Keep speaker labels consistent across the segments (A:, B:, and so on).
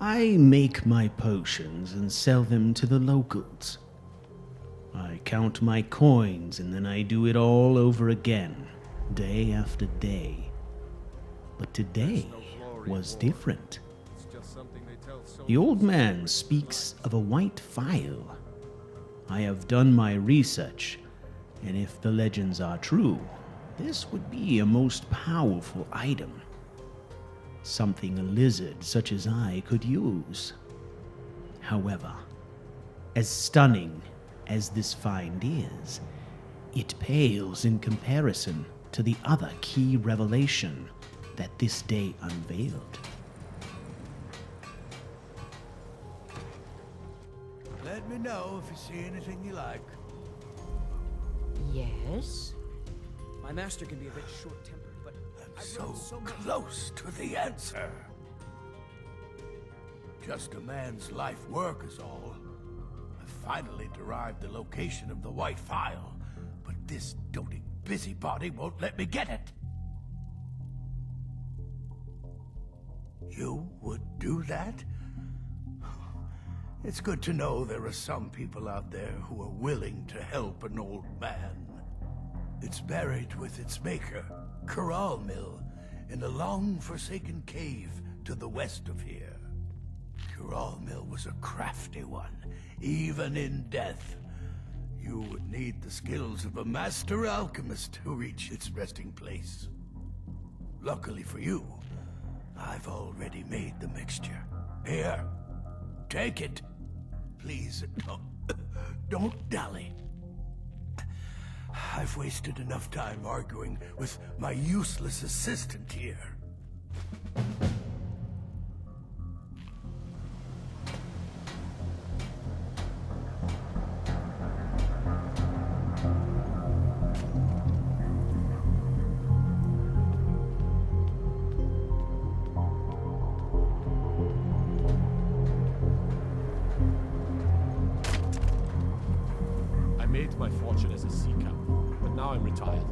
A: I make my potions and sell them to the locals. I count my coins and then I do it all over again, day after day. But today was different. The old man speaks of a white phial. I have done my research, and if the legends are true, this would be a most powerful item. Something a lizard such as I could use. However, as stunning as this find is, it pales in comparison to the other key revelation that this day unveiled.
B: Let me know if you see anything you like.
C: Yes?
D: My master can be a bit short-tempered, but
B: I'm
D: I've
B: so
D: read so much.
B: close to the answer. Just a man's life work is all. I finally derived the location of the White Phile, but this doting busybody won't let me get it. You would do that? It's good to know there are some people out there who are willing to help an old man. It's buried with its maker, Mill, in a long-forsaken cave to the west of here. Mill was a crafty one, even in death. You would need the skills of a master alchemist to reach its resting place. Luckily for you, I've already made the mixture. Here, take it. Please, don't dally. I've wasted enough time arguing with my useless assistant here.
E: I made my fortune as a sea captain, but now I'm retired.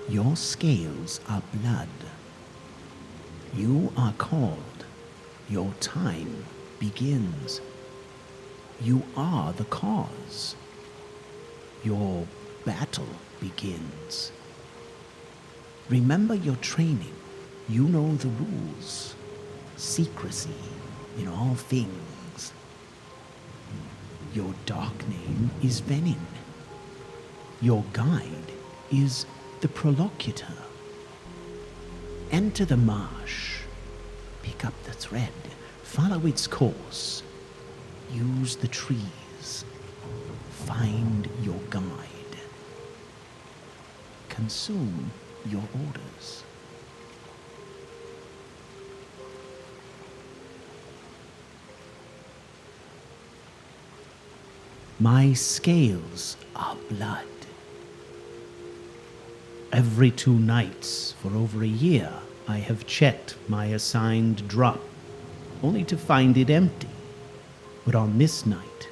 A: Your scales are blood. You are called. Your time begins. You are the cause. Your battle begins. Remember your training. You know the rules. Secrecy in all things. Your dark name is Venin. Your guide is the Prolocutor. Enter the marsh. Pick up the thread. Follow its course. Use the trees. Find your guide. Consume your orders. My scales are blood. Every 2 nights for over a year, I have checked my assigned drop, only to find it empty. But on this night,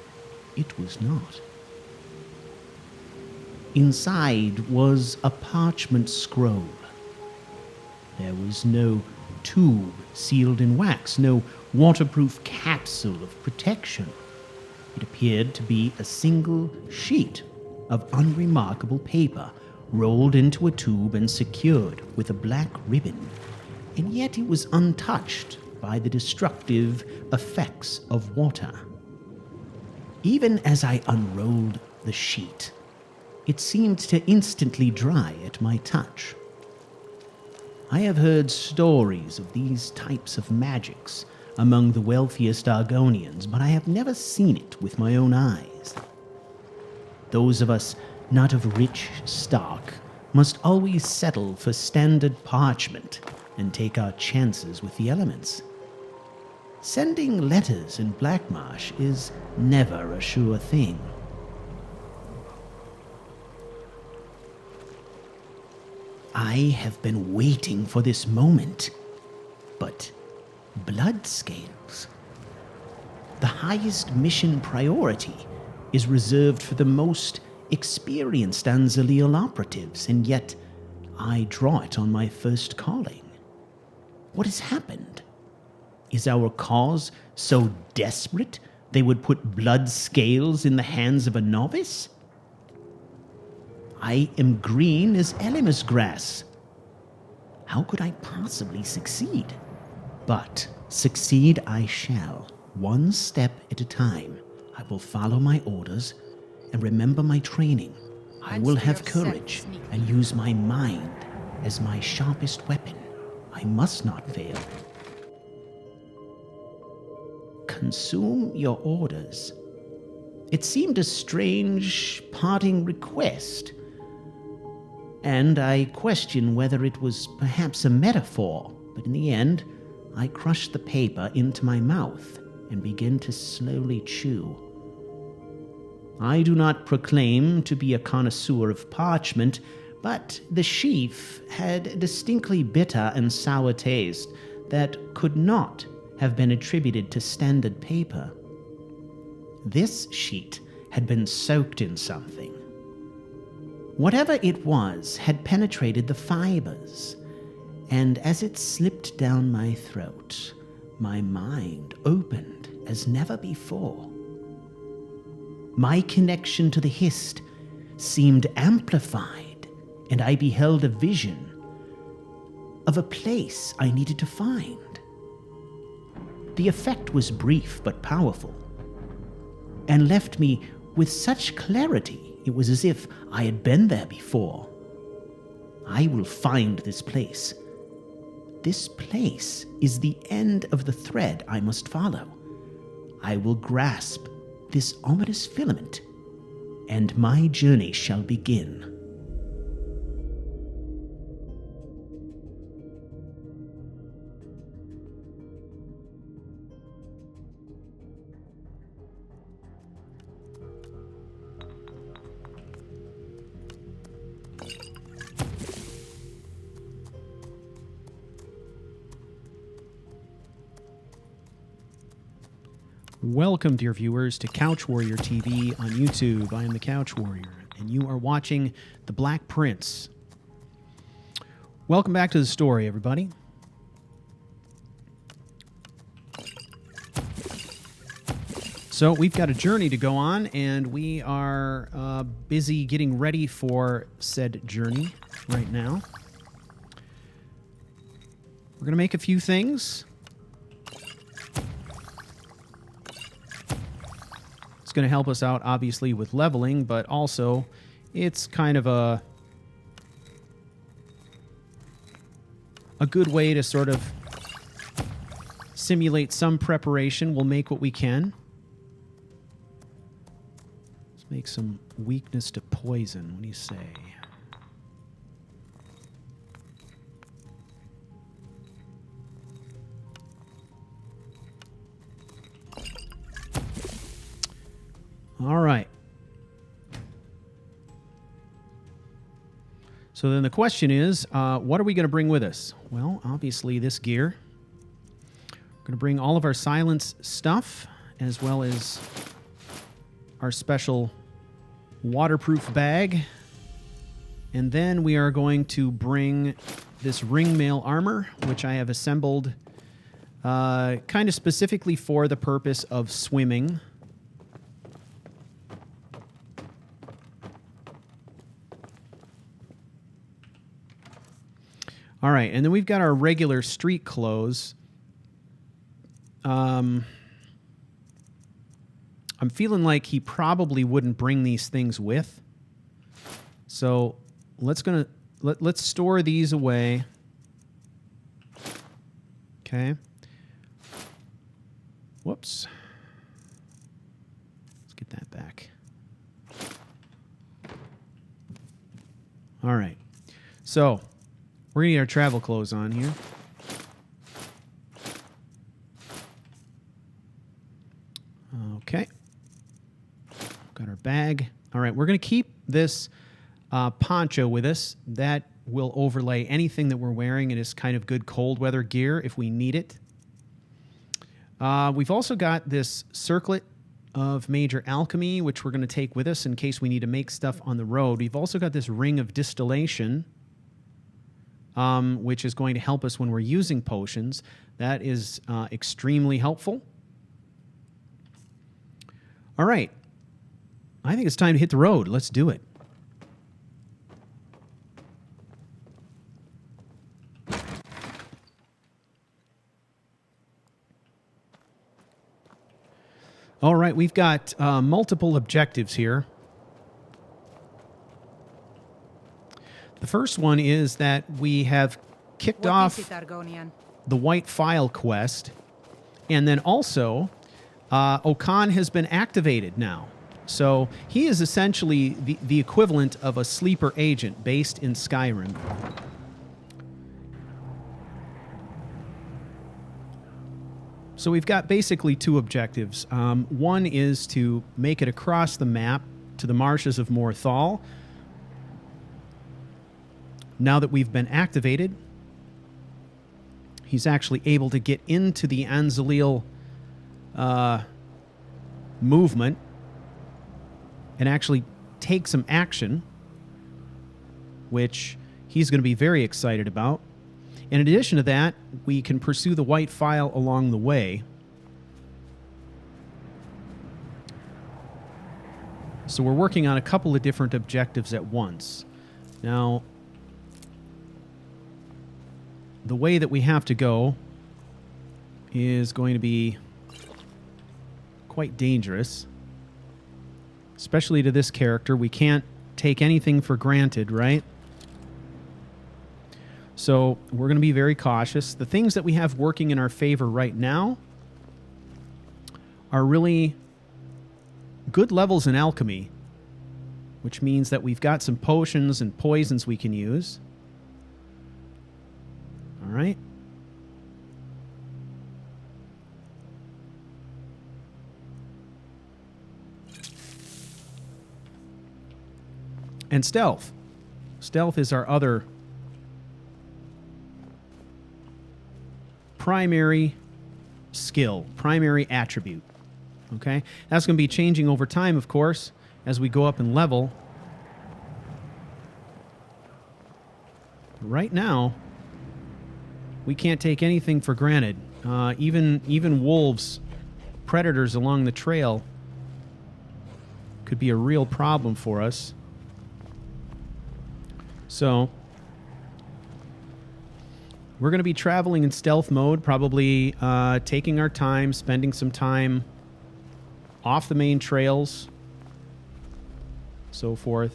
A: it was not. Inside was a parchment scroll. There was no tube sealed in wax, no waterproof capsule of protection. It appeared to be a single sheet of unremarkable paper, rolled into a tube and secured with a black ribbon, and yet it was untouched by the destructive effects of water. Even as I unrolled the sheet, it seemed to instantly dry at my touch. I have heard stories of these types of magics among the wealthiest Argonians, but I have never seen it with my own eyes. Those of us not of rich stock must always settle for standard parchment and take our chances with the elements. Sending letters in Black Marsh is never a sure thing. I have been waiting for this moment, but blood scales. The highest mission priority is reserved for the most experienced An-Xileel operatives, and yet I draw it on my first calling. What has happened? Is our cause so desperate they would put blood scales in the hands of a novice? I am green as Elemis grass. How could I possibly succeed? But succeed I shall, one step at a time. I will follow my orders and remember my training. I will have courage and use my mind as my sharpest weapon. I must not fail. Consume your orders. It seemed a strange parting request, and I question whether it was perhaps a metaphor, but in the end, I crushed the paper into my mouth and began to slowly chew. I do not proclaim to be a connoisseur of parchment, but the sheaf had a distinctly bitter and sour taste that could not have been attributed to standard paper. This sheet had been soaked in something. Whatever it was had penetrated the fibers, and as it slipped down my throat, my mind opened as never before. My connection to the Hist seemed amplified, and I beheld a vision of a place I needed to find. The effect was brief but powerful, and left me with such clarity it was as if I had been there before. I will find this place. This place is the end of the thread I must follow. I will grasp this ominous filament, and my journey shall begin.
C: Welcome, dear viewers, to Couch Warrior TV on YouTube. I am the Couch Warrior, and you are watching The Black Prince. Welcome back to the story, everybody. So we've got a journey to go on, and we are busy getting ready for said journey right now. We're going to make a few things. It's going to help us out, obviously, with leveling, but also it's kind of a good way to sort of simulate some preparation. We'll make what we can. Let's make some weakness to poison. What do you say? All right. So then the question is, what are we going to bring with us? Well, obviously this gear. We're going to bring all of our silence stuff, as well as our special waterproof bag. And then we are going to bring this ringmail armor, which I have assembled kind of specifically for the purpose of swimming. All right, and then we've got our regular street clothes. I'm feeling like he probably wouldn't bring these things with. So let's store these away. Okay. Whoops. Let's get that back. All right. So we're going to get our travel clothes on here. Okay. Got our bag. All right, we're going to keep this poncho with us. That will overlay anything that we're wearing. It is kind of good cold weather gear if we need it. We've also got this circlet of major alchemy, which we're going to take with us in case we need to make stuff on the road. We've also got this ring of distillation, which is going to help us when we're using potions. That is extremely helpful. All right. I think it's time to hit the road. Let's do it. All right, we've got multiple objectives here. The first one is that we have kicked off
F: Argonian?
C: the White Phile quest, and then also Okan has been activated now. So he is essentially the equivalent of a sleeper agent based in Skyrim. So we've got basically two objectives. One is to make it across the map to the marshes of Morthal. Now that we've been activated, he's actually able to get into the An-Xileel movement and actually take some action, which he's going to be very excited about. In addition to that, we can pursue the White Phile along the way. So we're working on a couple of different objectives at once. Now, the way that we have to go is going to be quite dangerous, especially to this character. We can't take anything for granted, right? So we're going to be very cautious. The things that we have working in our favor right now are really good levels in alchemy, which means that we've got some potions and poisons we can use. All right. And stealth. Stealth is our other primary skill, primary attribute. Okay? That's going to be changing over time, of course, as we go up in level. Right now, we can't take anything for granted. Even wolves predators along the trail could be a real problem for us. So we're going to be traveling in stealth mode, probably taking our time, spending some time off the main trails, so forth.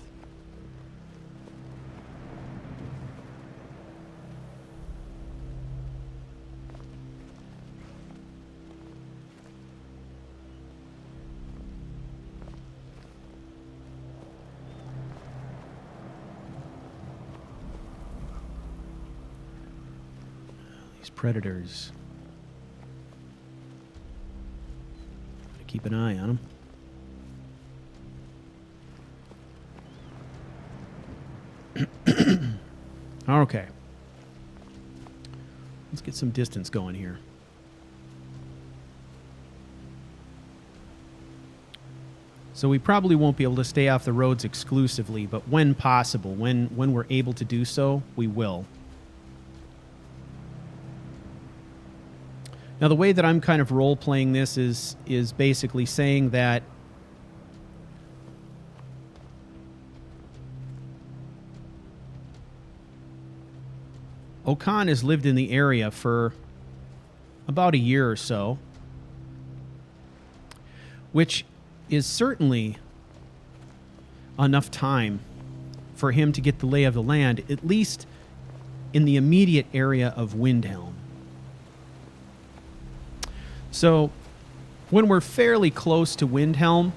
C: Predators. Gotta keep an eye on them. Okay. Let's get some distance going here. So we probably won't be able to stay off the roads exclusively, but when possible, when we're able to do so, we will. Now, the way that I'm kind of role-playing this is basically saying that Okan has lived in the area for about a year or so, which is certainly enough time for him to get the lay of the land, at least in the immediate area of Windhelm. So, when we're fairly close to Windhelm,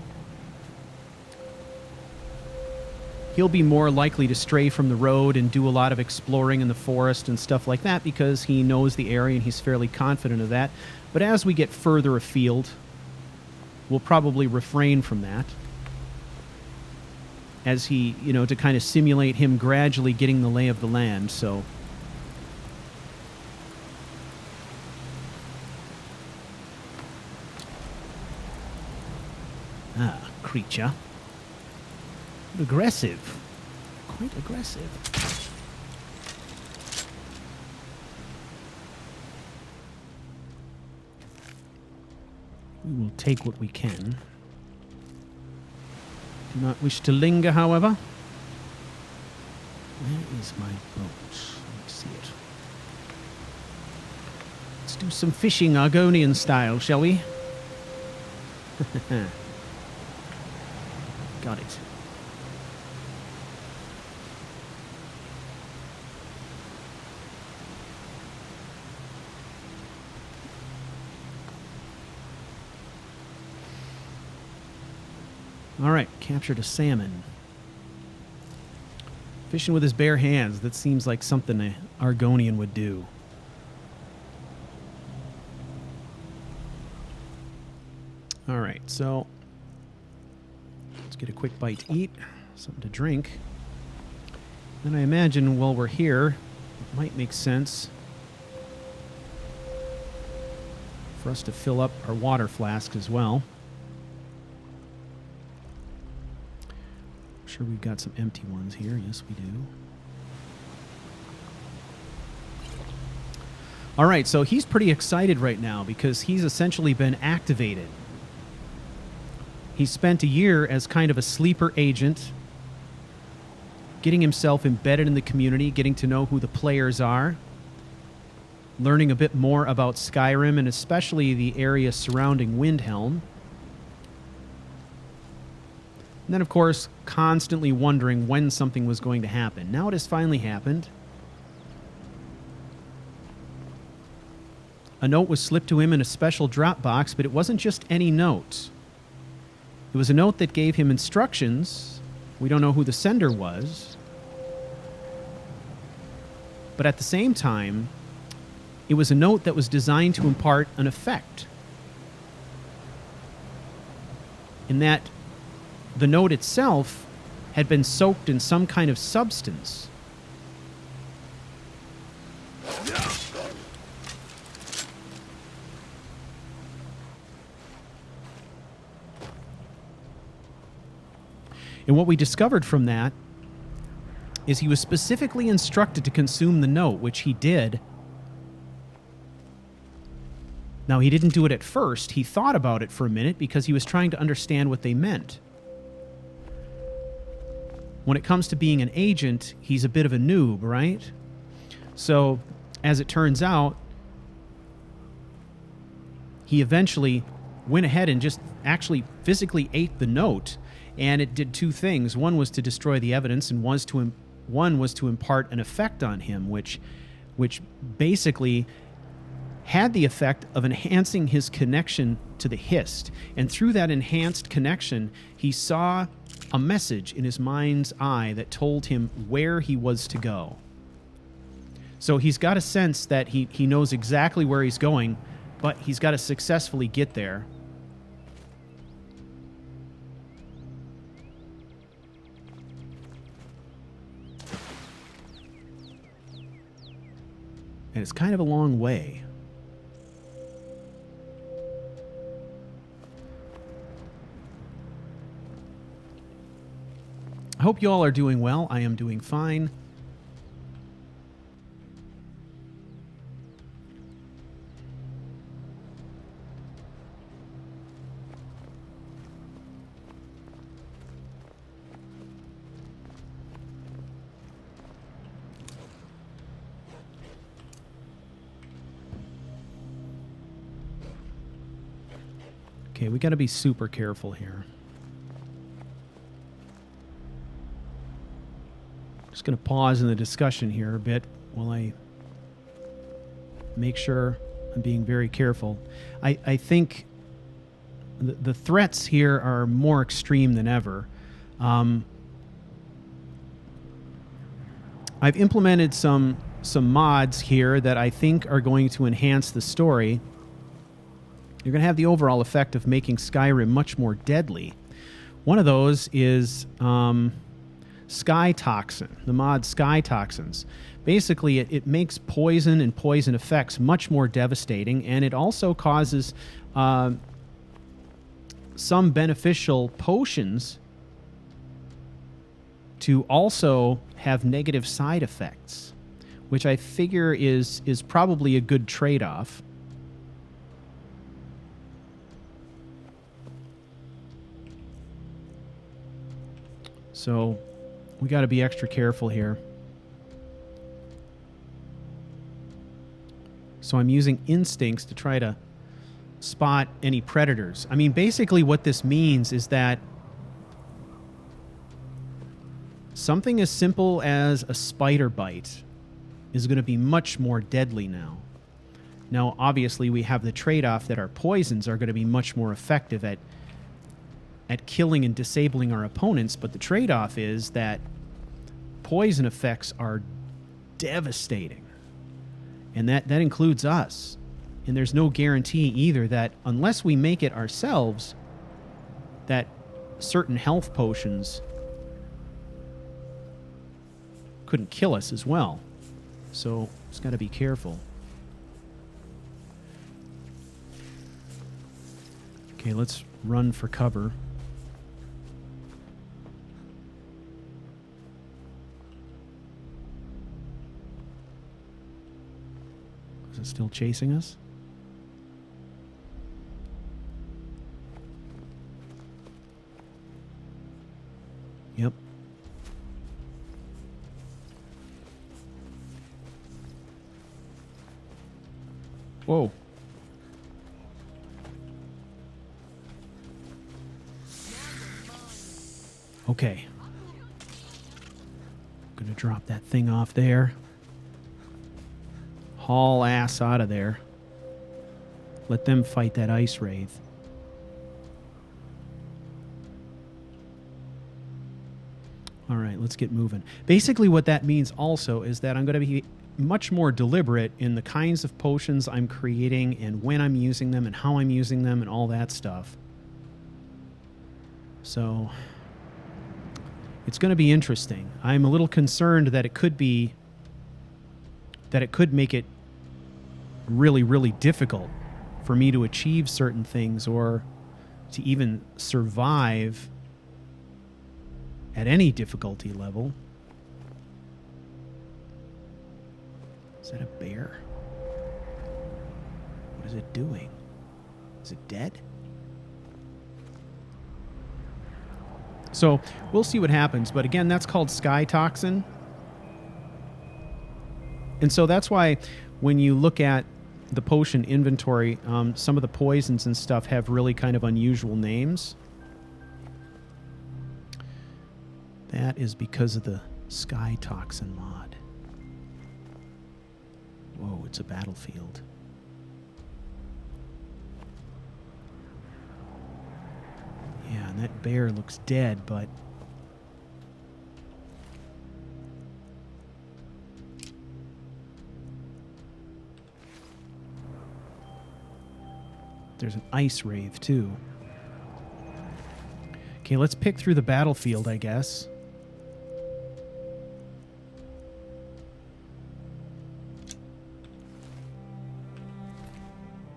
C: he'll be more likely to stray from the road and do a lot of exploring in the forest and stuff like that because he knows the area and he's fairly confident of that. But as we get further afield, we'll probably refrain from that. As he, to kind of simulate him gradually getting the lay of the land, so... creature. Aggressive. Quite aggressive. We will take what we can. Do not wish to linger, however. Where is my boat? Let me see it. Let's do some fishing Argonian style, shall we? Got it. All right, captured a salmon. Fishing with his bare hands. That seems like something an Argonian would do. All right, so let's get a quick bite to eat, something to drink. Then I imagine while we're here, it might make sense for us to fill up our water flask as well. I'm sure we've got some empty ones here. Yes, we do. All right, so he's pretty excited right now because he's essentially been activated. He spent a year as kind of a sleeper agent, getting himself embedded in the community, getting to know who the players are, learning a bit more about Skyrim and especially the area surrounding Windhelm. And then, of course, constantly wondering when something was going to happen. Now it has finally happened. A note was slipped to him in a special drop box, but it wasn't just any note. It was a note that gave him instructions. We don't know who the sender was. But at the same time, it was a note that was designed to impart an effect. In that the note itself had been soaked in some kind of substance. And what we discovered from that is he was specifically instructed to consume the note, which he did. Now, he didn't do it at first. He thought about it for a minute because he was trying to understand what they meant. When it comes to being an agent, he's a bit of a noob, right? So, as it turns out, he eventually went ahead and just actually physically ate the note, and it did two things. One was to destroy the evidence, and one was to impart an effect on him, which basically had the effect of enhancing his connection to the Hist. And through that enhanced connection, he saw a message in his mind's eye that told him where he was to go. So he's got a sense that he knows exactly where he's going, but he's got to successfully get there. And it's kind of a long way. I hope you all are doing well. I am doing fine. Okay, we got to be super careful here. Just going to pause in the discussion here a bit while I make sure I'm being very careful. I think the threats here are more extreme than ever. I've implemented some mods here that I think are going to enhance the story. You're going to have the overall effect of making Skyrim much more deadly. One of those is Sky Toxin, the mod Sky Toxins. Basically, it makes poison and poison effects much more devastating, and it also causes some beneficial potions to also have negative side effects, which I figure is probably a good trade-off. So we got to be extra careful here. So I'm using instincts to try to spot any predators. I mean, basically what this means is that something as simple as a spider bite is going to be much more deadly now. Now, obviously, we have the trade-off that our poisons are going to be much more effective at killing and disabling our opponents, but the trade-off is that poison effects are devastating. And that includes us. And there's no guarantee either that unless we make it ourselves, that certain health potions couldn't kill us as well. So just got to be careful. Okay, let's run for cover. Is it still chasing us? Yep. Whoa. Okay. I'm gonna drop that thing off there. Haul ass out of there. Let them fight that ice wraith. All right, let's get moving. Basically what that means also is that I'm going to be much more deliberate in the kinds of potions I'm creating and when I'm using them and how I'm using them and all that stuff. So it's going to be interesting. I'm a little concerned that it could make it really, really difficult for me to achieve certain things or to even survive at any difficulty level. Is that a bear? What is it doing? Is it dead? So we'll see what happens. But again, that's called sky toxin. And so that's why when you look at the potion inventory, some of the poisons and stuff have really kind of unusual names. That is because of the sky toxin mod. Whoa, it's a battlefield. Yeah, and that bear looks dead, but there's an ice wraith too. Okay, let's pick through the battlefield, I guess.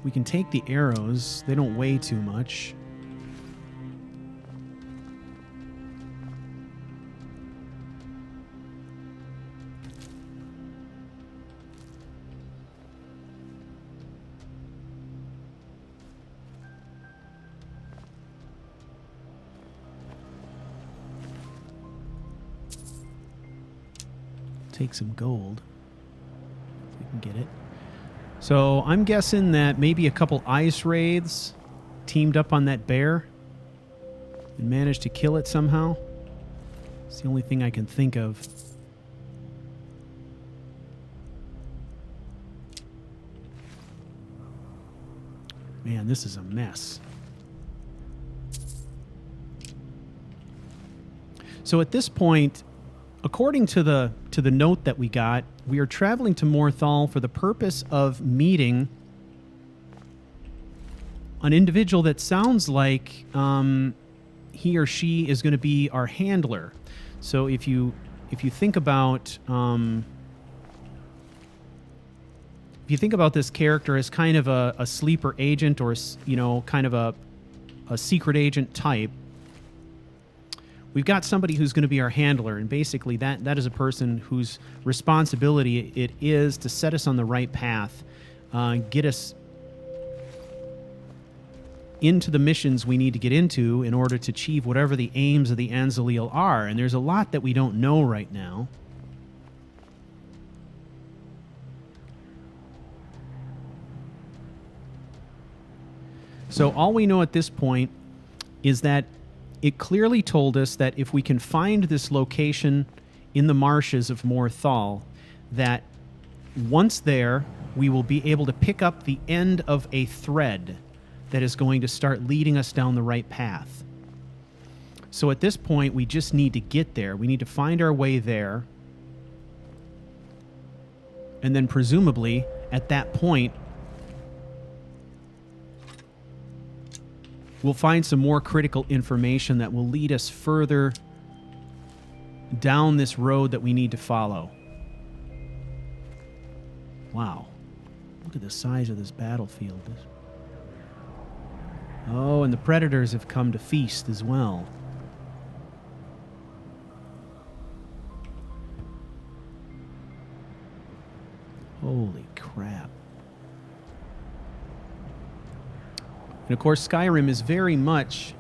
C: We can take the arrows. They don't weigh too much. Take some gold if we can get it. So I'm guessing that maybe a couple ice wraiths teamed up on that bear and managed to kill it somehow. It's the only thing I can think of. Man, this is a mess. So at this point, according to the note that we got, we are traveling to Morthal for the purpose of meeting an individual that sounds like he or she is going to be our handler. So if you think about this character as kind of a sleeper agent, or kind of a secret agent type, we've got somebody who's going to be our handler, and basically that is a person whose responsibility it is to set us on the right path, get us into the missions we need to get into in order to achieve whatever the aims of the An-Xileel are. And there's a lot that we don't know right now. So all we know at this point is that it clearly told us that if we can find this location in the marshes of Morthal, that once there, we will be able to pick up the end of a thread that is going to start leading us down the right path. So at this point, we just need to get there. We need to find our way there. And then presumably, at that point, we'll find some more critical information that will lead us further down this road that we need to follow. Wow. Look at the size of this battlefield. Oh, and the predators have come to feast as well. Holy crap. And of course, Skyrim is very much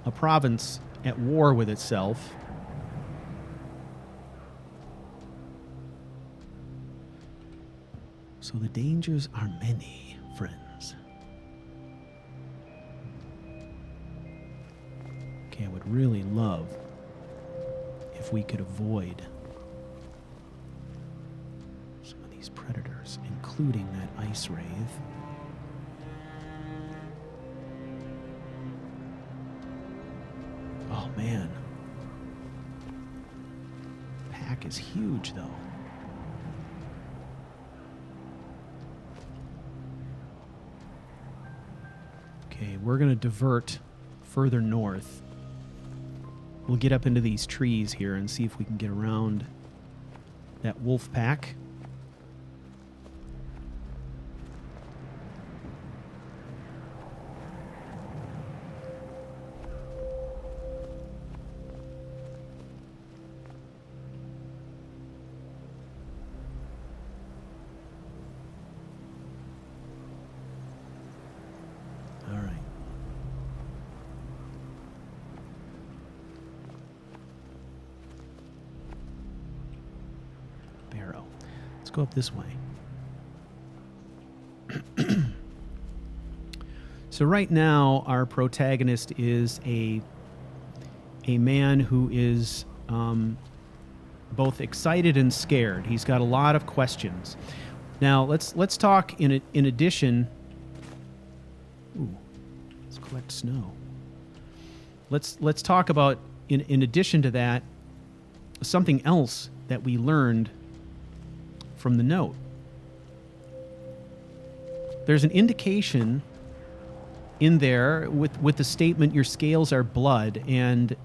C: a province at war with itself. So the dangers are many, friends. Okay, I would really love if we could avoid some of these predators, including that ice wraith. Oh, man. Pack is huge, though. Okay, we're going to divert further north. We'll get up into these trees here and see if we can get around that wolf pack. arrow. Let's go up this way. So right now, our protagonist is a man who is both excited and scared. He's got a lot of questions. Now let's talk in addition. Ooh, let's collect snow. Let's talk about in addition to that something else that we learned from the note. There's an indication in there with the statement, your scales are blood, and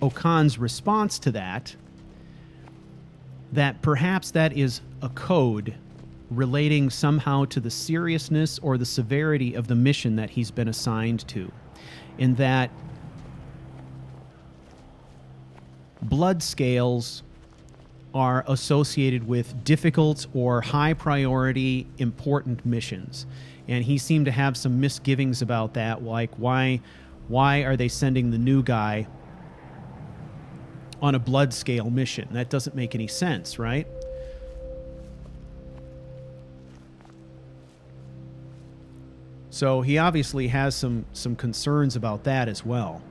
C: Okan's response to that perhaps that is a code relating somehow to the seriousness or the severity of the mission that he's been assigned to, in that blood scales are associated with difficult or high priority important missions. And he seemed to have some misgivings about that, like why are they sending the new guy on a blood scale mission? That doesn't make any sense, right? So he obviously has some concerns about that as well.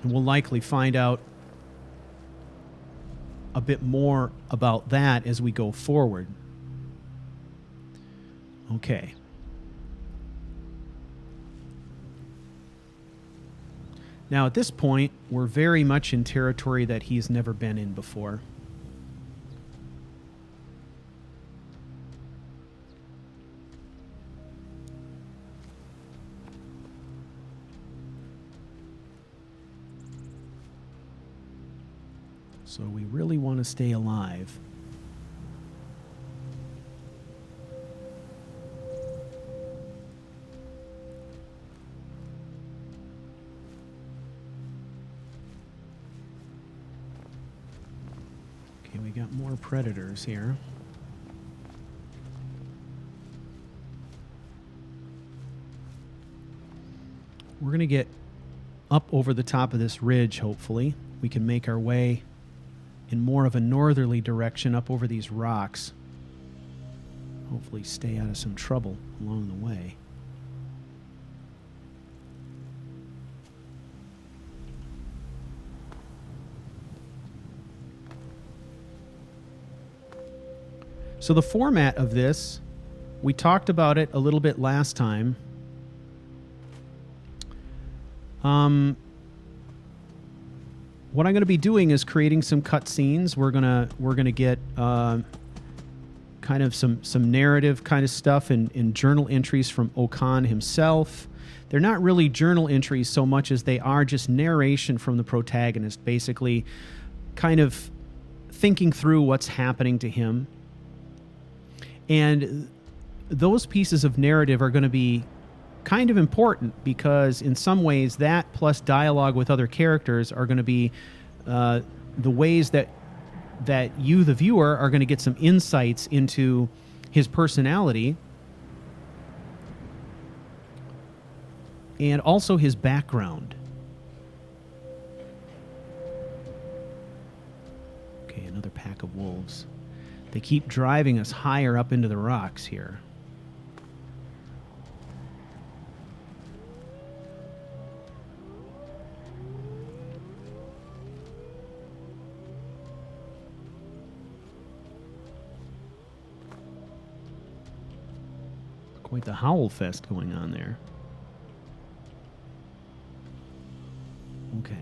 C: And we'll likely find out a bit more about that as we go forward. Okay. Now, at this point, we're very much in territory that he's never been in before. So we really want to stay alive. Okay, we got more predators here. We're going to get up over the top of this ridge, hopefully. We can make our way in more of a northerly direction up over these rocks. Hopefully stay out of some trouble along the way. So the format of this, we talked about it a little bit last time. What I'm going to be doing is creating some cutscenes. We're gonna get kind of some narrative kind of stuff in journal entries from Okan himself. They're not really journal entries so much as they are just narration from the protagonist, basically kind of thinking through what's happening to him. And those pieces of narrative are going to be kind of important because in some ways that plus dialogue with other characters are going to be the ways that you, the viewer, are going to get some insights into his personality and also his background. Okay, another pack of wolves. They keep driving us higher up into the rocks here. Quite the howl fest going on there. Okay.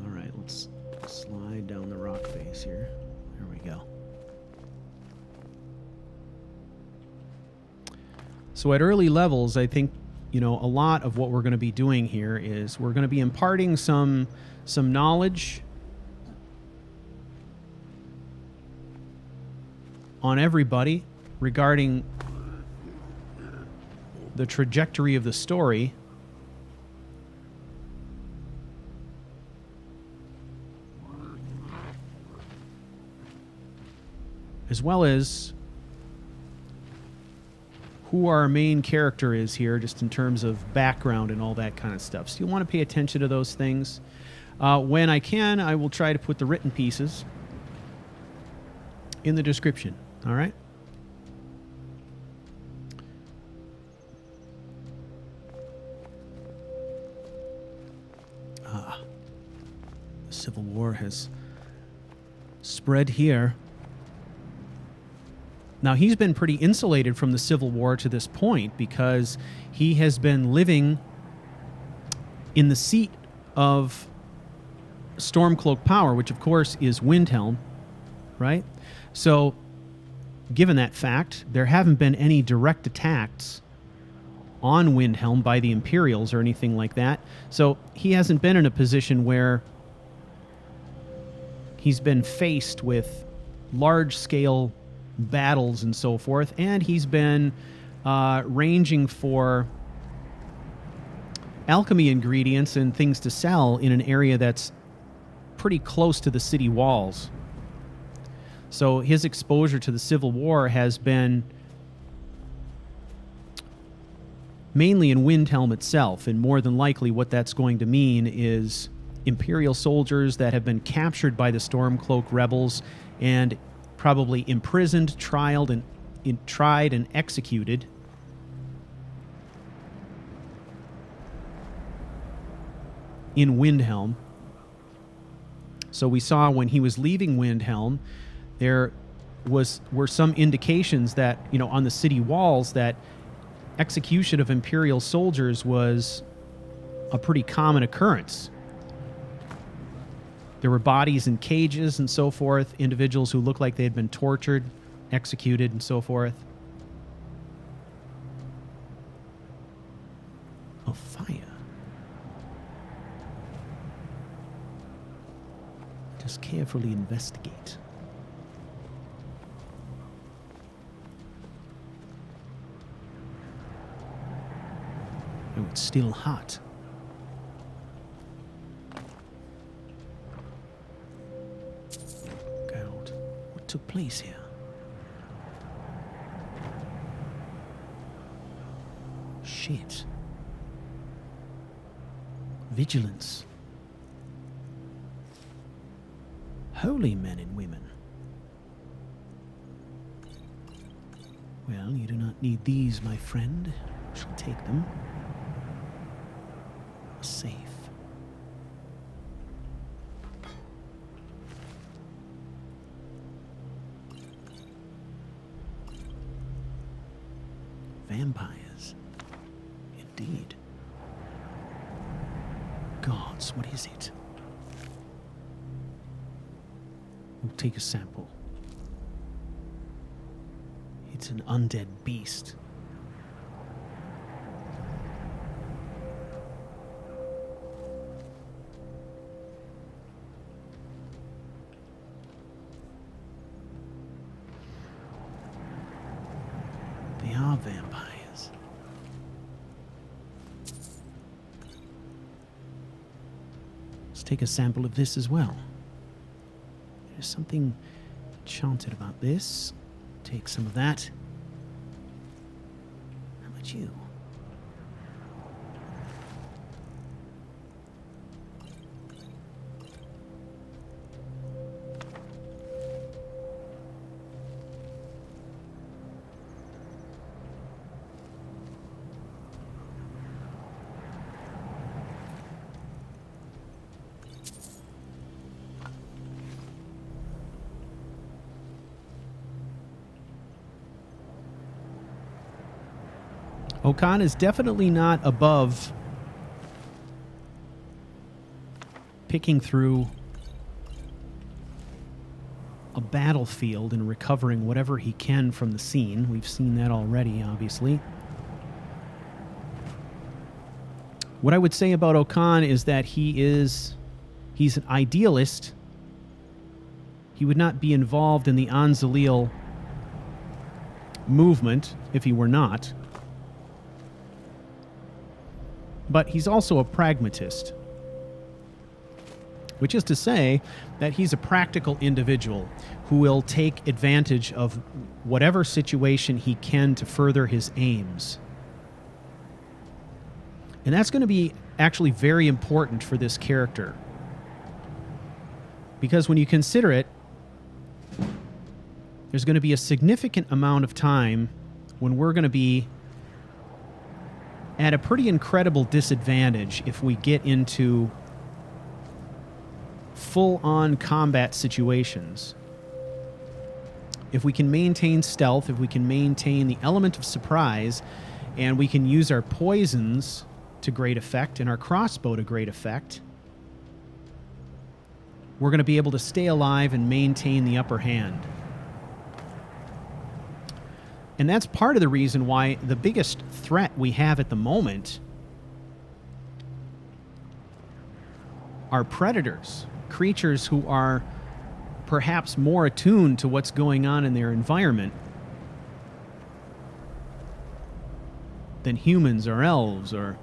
C: All right, let's slide down the rock face here. There we go. So at early levels, I think, a lot of what we're going to be doing here is we're going to be imparting some knowledge on everybody regarding the trajectory of the story. As well as who our main character is here, just in terms of background and all that kind of stuff. So you want to pay attention to those things. When I can, I will try to put the written pieces in the description. All right? The Civil War has spread here. Now, he's been pretty insulated from the Civil War to this point because he has been living in the seat of Stormcloak power, which, of course, is Windhelm, right? So, given that fact, there haven't been any direct attacks on Windhelm by the Imperials or anything like that. So, he hasn't been in a position where he's been faced with large-scale battles and so forth, and he's been ranging for alchemy ingredients and things to sell in an area that's pretty close to the city walls. So his exposure to the Civil War has been mainly in Windhelm itself, and more than likely what that's going to mean is Imperial soldiers that have been captured by the Stormcloak rebels and probably imprisoned, tried and executed. In Windhelm. So we saw when he was leaving Windhelm, there were some indications that, on the city walls, that execution of Imperial soldiers was a pretty common occurrence. There were bodies in cages and so forth, individuals who looked like they had been tortured, executed, and so forth. A fire. Just carefully investigate. Oh, it's still hot. God, what took place here? Shit. Vigilance. Holy men and women. Well, you do not need these, my friend. I shall take them. Safe. Vampires. Indeed. Gods, what is it? We'll take a sample. It's an undead beast. They are vampires. Let's take a sample of this as well. There's something enchanted about this. Take some of that. How about you? Okan is definitely not above picking through a battlefield and recovering whatever he can from the scene. We've seen that already, obviously. What I would say about Okan is that he's an idealist. He would not be involved in the An-Xileel movement if he were not. But he's also a pragmatist. which is to say that he's a practical individual who will take advantage of whatever situation he can to further his aims. And that's going to be actually very important for this character. Because when you consider it, there's going to be a significant amount of time when we're going to be at a pretty incredible disadvantage if we get into full-on combat situations. If we can maintain stealth, if we can maintain the element of surprise, and we can use our poisons to great effect and our crossbow to great effect, we're going to be able to stay alive and maintain the upper hand. And that's part of the reason why the biggest threat we have at the moment are predators, creatures who are perhaps more attuned to what's going on in their environment than humans or elves or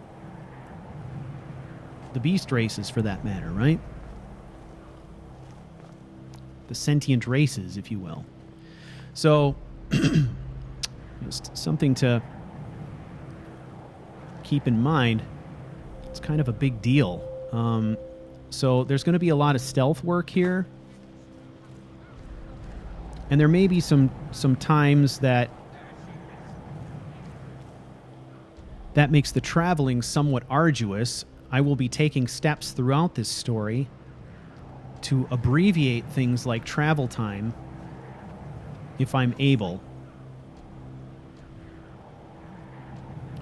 C: the beast races, for that matter, right? The sentient races, if you will. So, just something to keep in mind. It's kind of a big deal. So there's going to be a lot of stealth work here. And there may be some times that makes the traveling somewhat arduous. I will be taking steps throughout this story to abbreviate things like travel time if I'm able,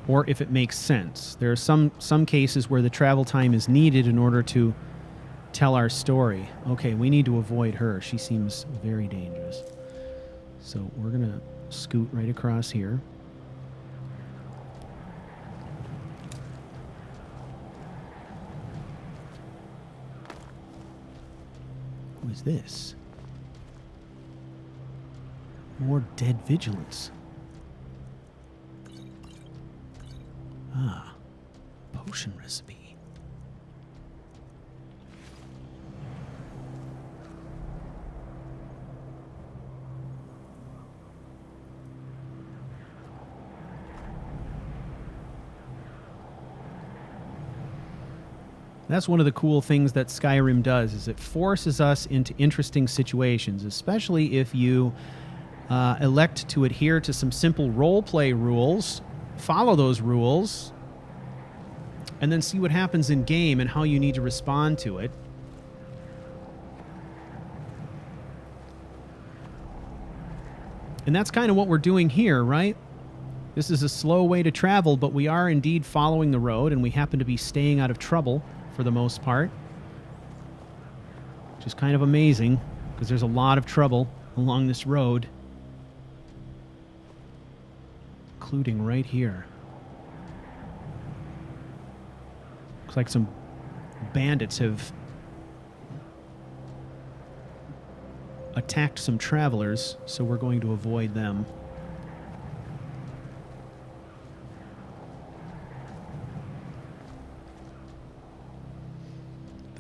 C: or if it makes sense. There are some cases where the travel time is needed in order to tell our story. Okay, we need to avoid her. She seems very dangerous. So we're going to scoot right across here. What is this? More dead vigilance. Ah, potion recipe. That's one of the cool things that Skyrim does, is it forces us into interesting situations, especially if you elect to adhere to some simple roleplay rules, follow those rules, and then see what happens in game and how you need to respond to it. And that's kind of what we're doing here, right? This is a slow way to travel, but we are indeed following the road, and we happen to be staying out of trouble for the most part, which is kind of amazing because there's a lot of trouble along this road, including right here. Looks like some bandits have attacked some travelers, so we're going to avoid them.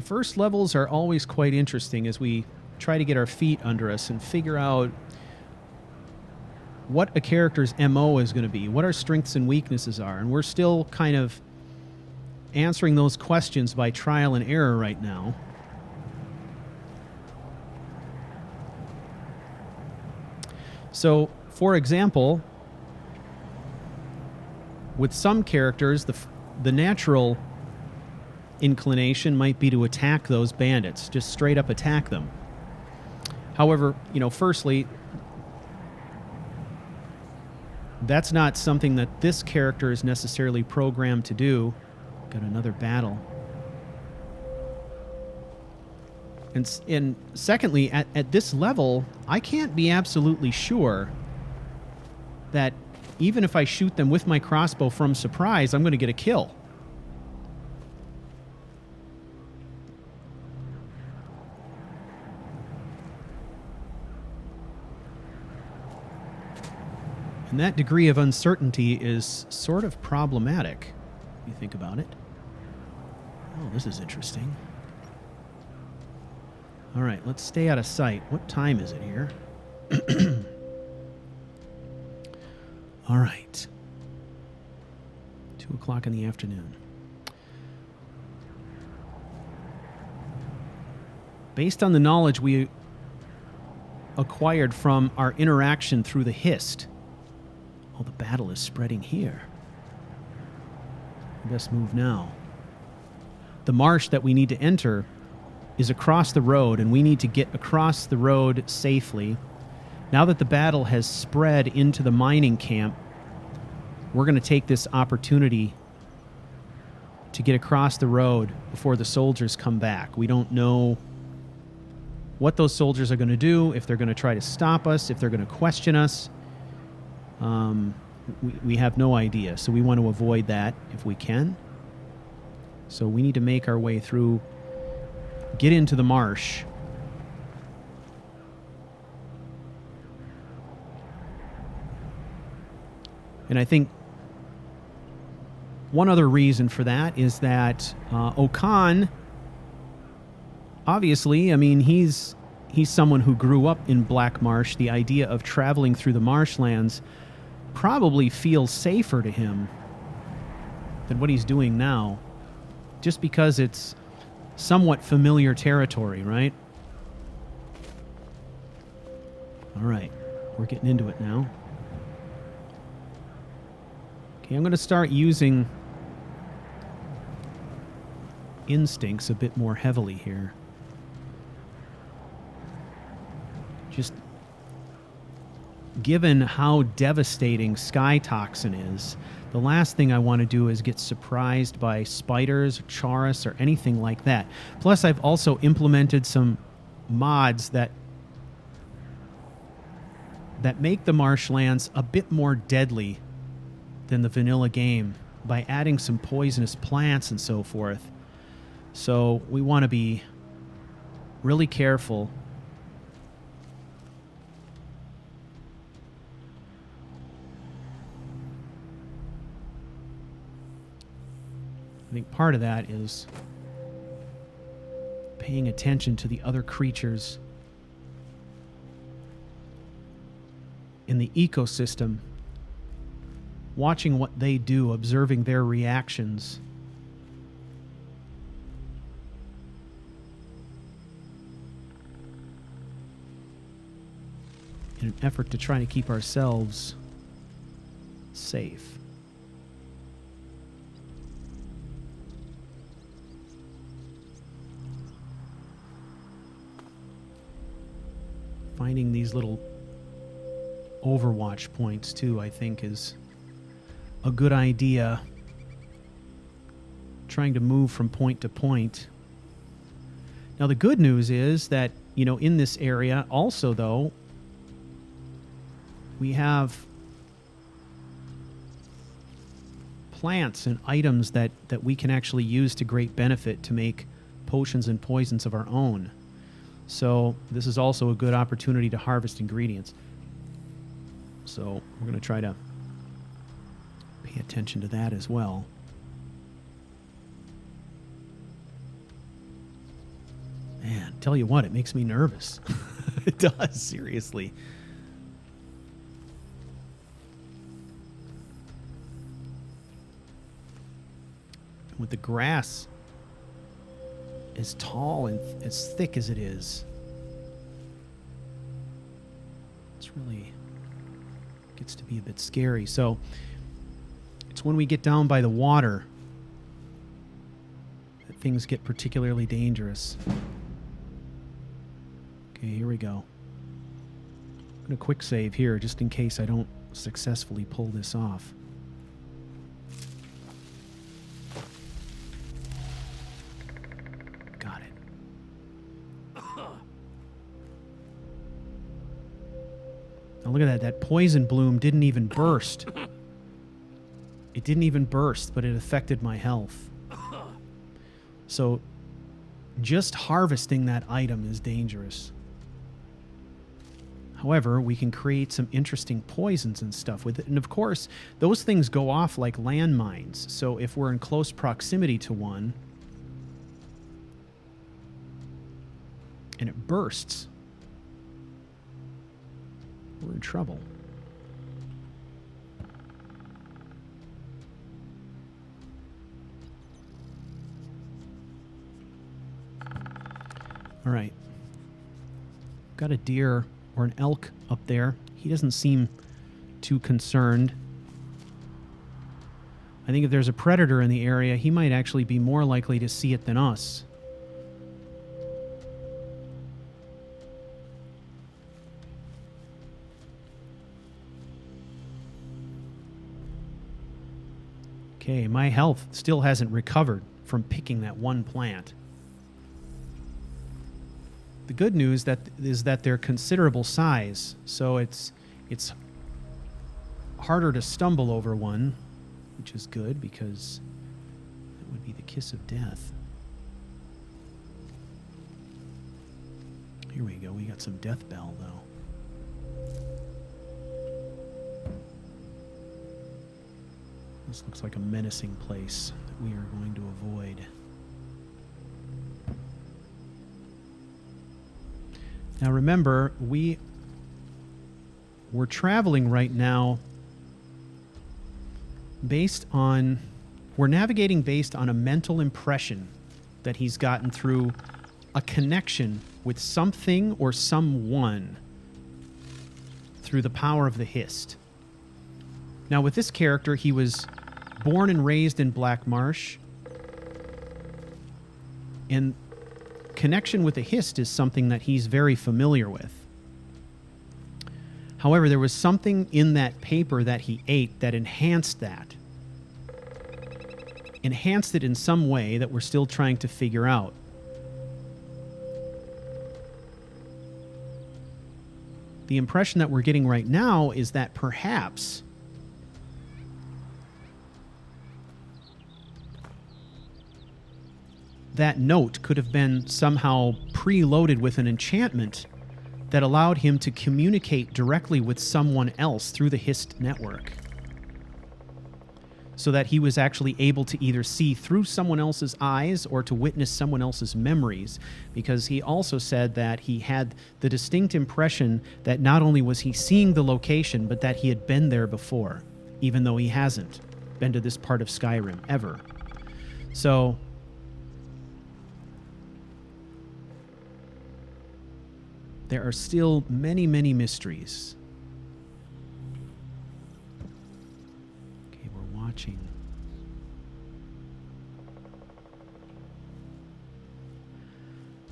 C: First levels are always quite interesting as we try to get our feet under us and figure out what a character's MO is going to be, what our strengths and weaknesses are. And we're still kind of answering those questions by trial and error right now. So, for example, with some characters, the natural inclination might be to attack those bandits, just straight up attack them. However, firstly, that's not something that this character is necessarily programmed to do. Got another battle. And secondly, at this level, I can't be absolutely sure that even if I shoot them with my crossbow from surprise, I'm going to get a kill. And that degree of uncertainty is sort of problematic, if you think about it. Oh, this is interesting. All right, let's stay out of sight. What time is it here? All right. 2 o'clock in the afternoon. Based on the knowledge we acquired from our interaction through the Hist, oh, the battle is spreading here. Best move now. The marsh that we need to enter is across the road, and we need to get across the road safely. Now that the battle has spread into the mining camp, we're going to take this opportunity to get across the road before the soldiers come back. We don't know what those soldiers are going to do, if they're going to try to stop us, if they're going to question us. We have no idea, so we want to avoid that if we can. So we need to make our way through, get into the marsh. And I think one other reason for that is that Okan, obviously, I mean, he's someone who grew up in Black Marsh. The idea of traveling through the marshlands probably feels safer to him than what he's doing now, just because it's somewhat familiar territory, right? All right, we're getting into it now. Okay, I'm going to start using instincts a bit more heavily here. Just given how devastating sky toxin is, the last thing I want to do is get surprised by spiders, chaurus, or anything like that. Plus, I've also implemented some mods that make the marshlands a bit more deadly than the vanilla game by adding some poisonous plants and so forth. So we want to be really careful. I think part of that is paying attention to the other creatures in the ecosystem, watching what they do, observing their reactions. In an effort to try to keep ourselves safe. Finding these little overwatch points too, I think, is a good idea. Trying to move from point to point. Now the good news is that, in this area also, though, we have plants and items that we can actually use to great benefit to make potions and poisons of our own. So this is also a good opportunity to harvest ingredients. So we're going to try to pay attention to that as well. Man, tell you what, it makes me nervous. It does, seriously. With the grass as tall and as thick as it is, it's really gets to be a bit scary. So it's when we get down by the water that things get particularly dangerous. Okay, here we go. I'm going to quick save here just in case I don't successfully pull this off. Got it. Now look at that. That poison bloom didn't even burst. It didn't even burst, but it affected my health. So just harvesting that item is dangerous. However, we can create some interesting poisons and stuff with it. And of course, those things go off like landmines. So if we're in close proximity to one, and it bursts, we're in trouble. All right. Got a deer or an elk up there. He doesn't seem too concerned. I think if there's a predator in the area, he might actually be more likely to see it than us. Okay, my health still hasn't recovered from picking that one plant. The good news is that they're considerable size, so it's harder to stumble over one, which is good because that would be the kiss of death. Here we go. We got some death bell though. This looks like a menacing place that we are going to avoid. Now remember, we're traveling right now we're navigating based on a mental impression that he's gotten through a connection with something or someone through the power of the Hist. Now with this character, he was born and raised in Black Marsh, and connection with the Hist is something that he's very familiar with. However, there was something in that paper that he ate that enhanced that. Enhanced it in some way that we're still trying to figure out. The impression that we're getting right now is that perhaps that note could have been somehow preloaded with an enchantment that allowed him to communicate directly with someone else through the Hist network, so that he was actually able to either see through someone else's eyes or to witness someone else's memories, because he also said that he had the distinct impression that not only was he seeing the location, but that he had been there before, even though he hasn't been to this part of Skyrim ever. So there are still many, many mysteries. Okay, we're watching.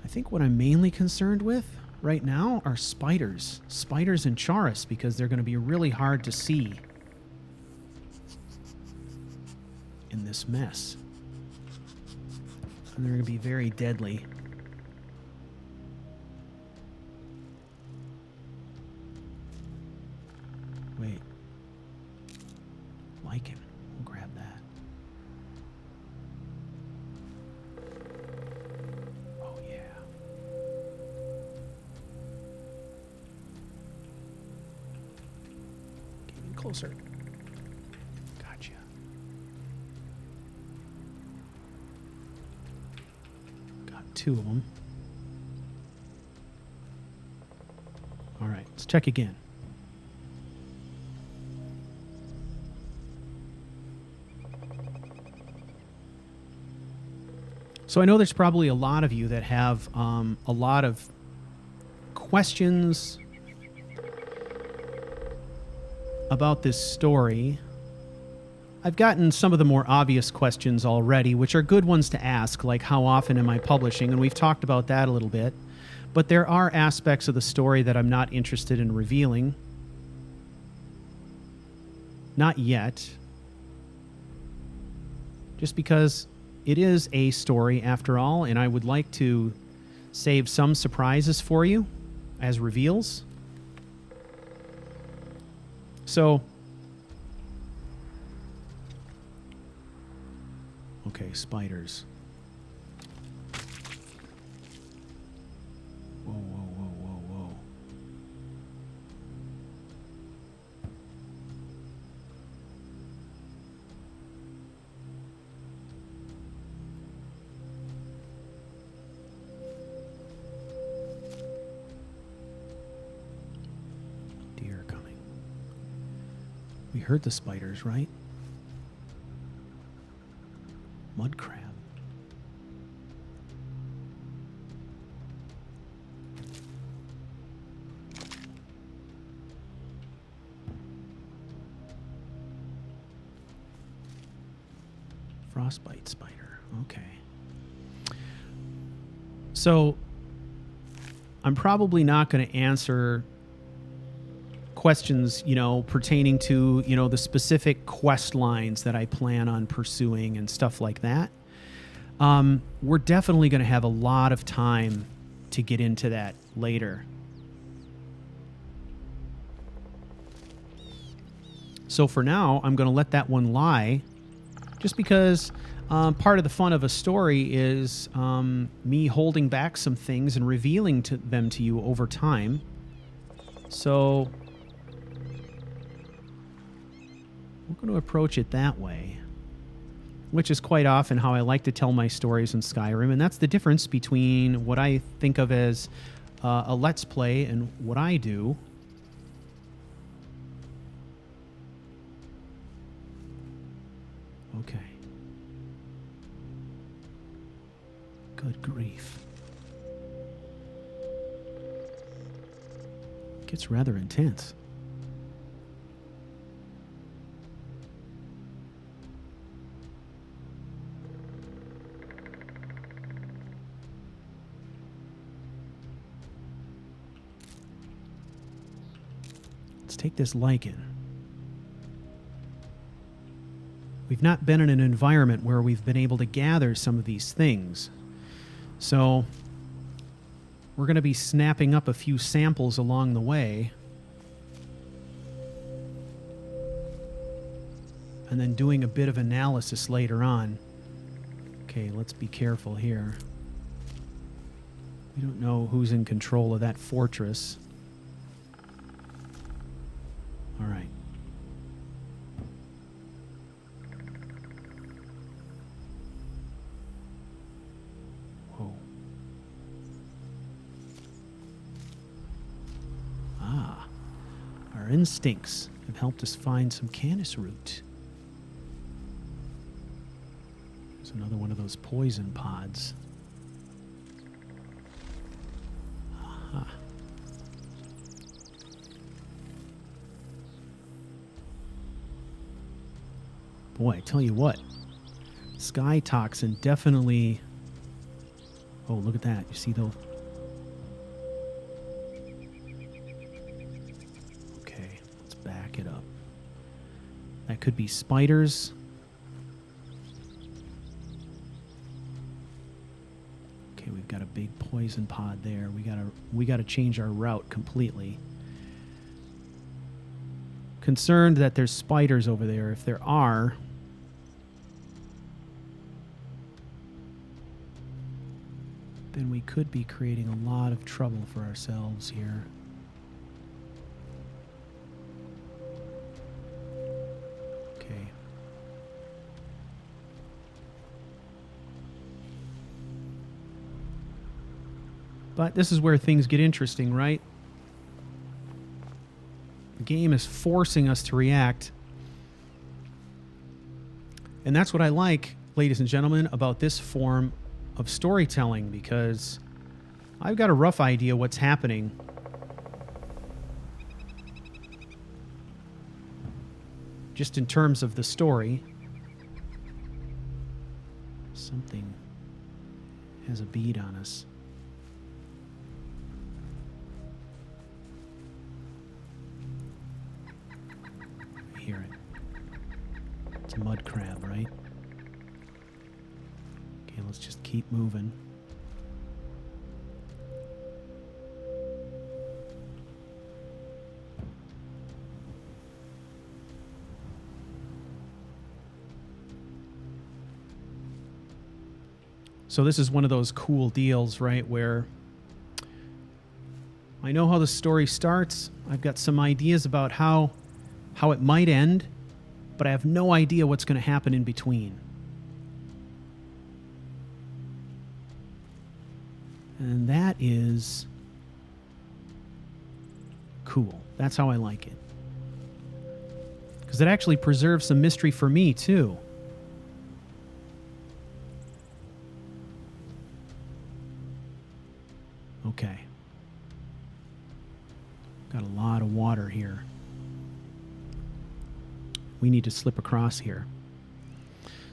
C: I think what I'm mainly concerned with right now are spiders. Spiders and Chaurus, because they're going to be really hard to see in this mess. And they're going to be very deadly. Wait. Lichen. We'll grab that. Oh, yeah. Get even closer. Gotcha. Got 2 of them. All right, let's check again. So I know there's probably a lot of you that have a lot of questions about this story. I've gotten some of the more obvious questions already, which are good ones to ask, like how often am I publishing? And we've talked about that a little bit. But there are aspects of the story that I'm not interested in revealing. Not yet. Just because it is a story after all, and I would like to save some surprises for you as reveals. So, okay, spiders. Whoa, whoa, whoa, whoa, whoa. heard the spiders, right? Mud crab. Frostbite spider. Okay. So I'm probably not going to answer questions, pertaining to, the specific quest lines that I plan on pursuing and stuff like that. We're definitely going to have a lot of time to get into that later. So for now, I'm going to let that one lie, just because part of the fun of a story is me holding back some things and revealing them to you over time. So we're going to approach it that way, which is quite often how I like to tell my stories in Skyrim, and that's the difference between what I think of as a Let's Play and what I do. Okay. Good grief. Gets rather intense. Let's take this lichen. We've not been in an environment where we've been able to gather some of these things. So we're going to be snapping up a few samples along the way and then doing a bit of analysis later on. Okay, let's be careful here. We don't know who's in control of that fortress. All right. Whoa. Ah. Our instincts have helped us find some canis root. There's another one of those poison pods. Aha. Boy, I tell you what, sky toxin definitely... Oh, look at that. You see those? Okay, let's back it up. That could be spiders. Okay, we've got a big poison pod there. We gotta change our route completely. Concerned that there's spiders over there. If there are, then we could be creating a lot of trouble for ourselves here. Okay. But this is where things get interesting, right? The game is forcing us to react. And that's what I like, ladies and gentlemen, about this form of storytelling, because I've got a rough idea what's happening. Just in terms of the story. Something has a bead on us. I hear it. It's a mud crab, right? Okay, let's just keep moving. So this is one of those cool deals, right, where I know how the story starts. I've got some ideas about how it might end, but I have no idea what's going to happen in between. And that is cool. That's how I like it. because it actually preserves some mystery for me, too. Okay. Got a lot of water here. We need to slip across here.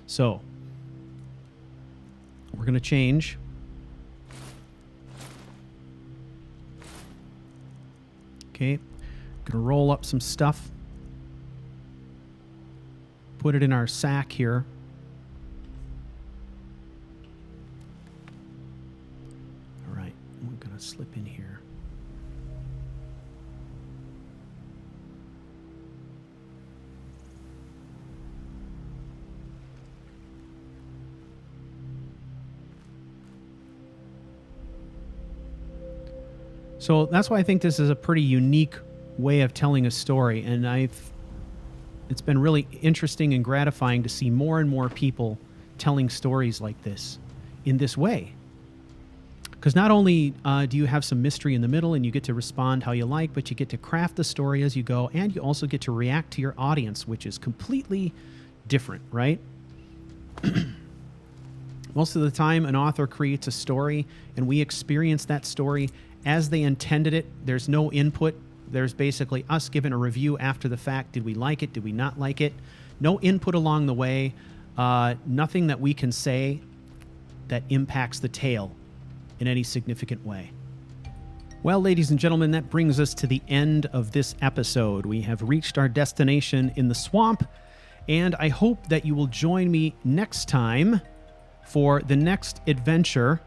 C: So, we're going to change. Okay. Going to roll up some stuff. Put it in our sack here. All right. We're going to slip in here. So that's why I think this is a pretty unique way of telling a story, and it's been really interesting and gratifying to see more and more people telling stories like this in this way. Because not only do you have some mystery in the middle and you get to respond how you like, but you get to craft the story as you go, and you also get to react to your audience, which is completely different, right? Most of the time, an author creates a story, and we experience that story as they intended it. There's no input. There's basically us giving a review after the fact. Did we like it? Did we not like it? No input along the way. Nothing that we can say that impacts the tale in any significant way. Well, ladies and gentlemen, that brings us to the end of this episode. We have reached our destination in the swamp, and I hope that you will join me next time for the next adventure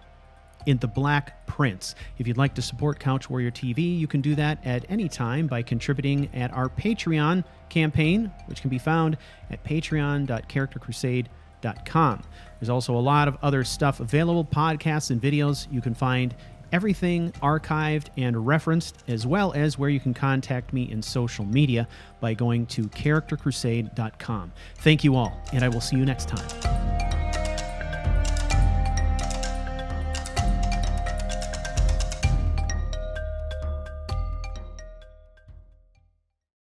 C: in The Black Prince. If you'd like to support Couch Warrior TV, you can do that at any time by contributing at our Patreon campaign, which can be found at patreon.charactercrusade.com. There's also a lot of other stuff available, podcasts and videos. You can find everything archived and referenced, as well as where you can contact me in social media by going to charactercrusade.com. Thank you all, and I will see you next time.